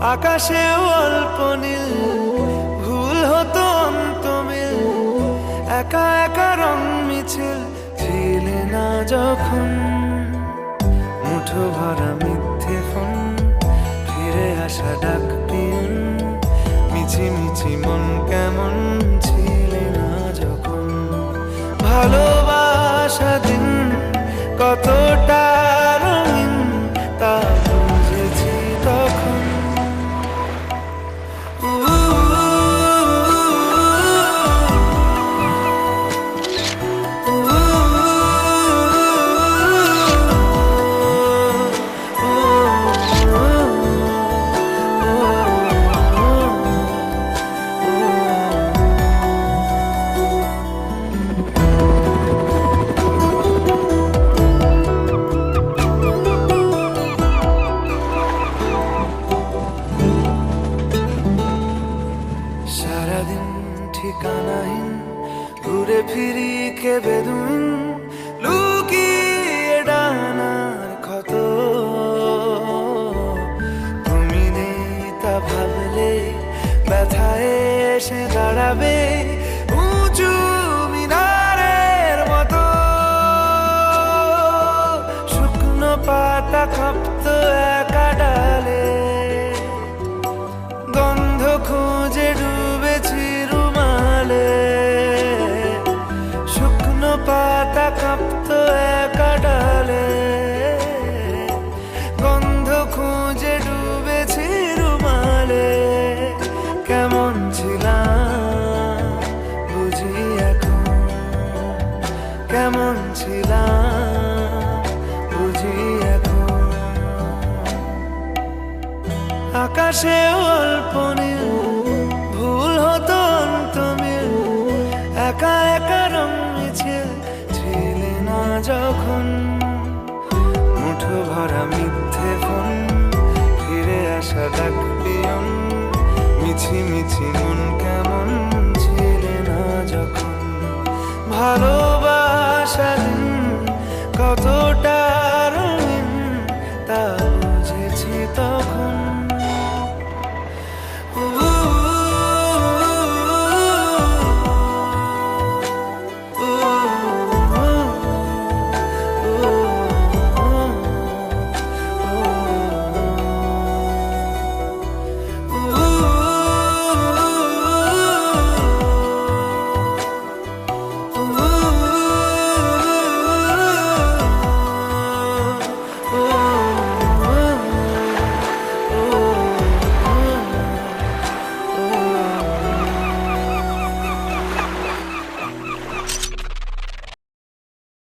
আকাশেও অল্প নীল, ভুল হতো অন্তমিল, একা একা রং মিছিল ছিলে না যখন। মুঠো ভরা মিথ্যে ফোন, ফিরে আসা ডাক পিয়ন, মিছি মিছি মন কেমন ছিলে না যখন। ভালোবাসা দিন কতটা রঙিন তা বুঝেছি তখন। সারাদিন ঠিকানাহীন ঘুরে ফিরি কে বেদুইন, লুকিয়ে ডানার ক্ষত। তুমি নেই তা ভাবলে ব্যথায় এসে দাঁড়াবে উঁচু মিনারের মতো। শুকনো পাতা কাঁপতো একা ডালে, গন্ধ খুঁজে ডুবেছি রুমালে। শুকনো পাতা কাঁপতো একা ডালে, গন্ধ খুঁজে ডুবেছি রুমালে। কেমন ছিলাম বুঝি এখন, কেমন ছিলাম বুঝি এখন। আকাশে অল্প নীল, ভুল হতো অন্তমিল, একা একা রং মিছিল ছিলে না যখন। মুঠো ভরা মিথ্যে ফোন, ফিরে আসা ডাক পিয়ন, মিছি মিছি মন কেমন ছিলে না যখন। ভালোবাসা দিন কতটা রঙিন তা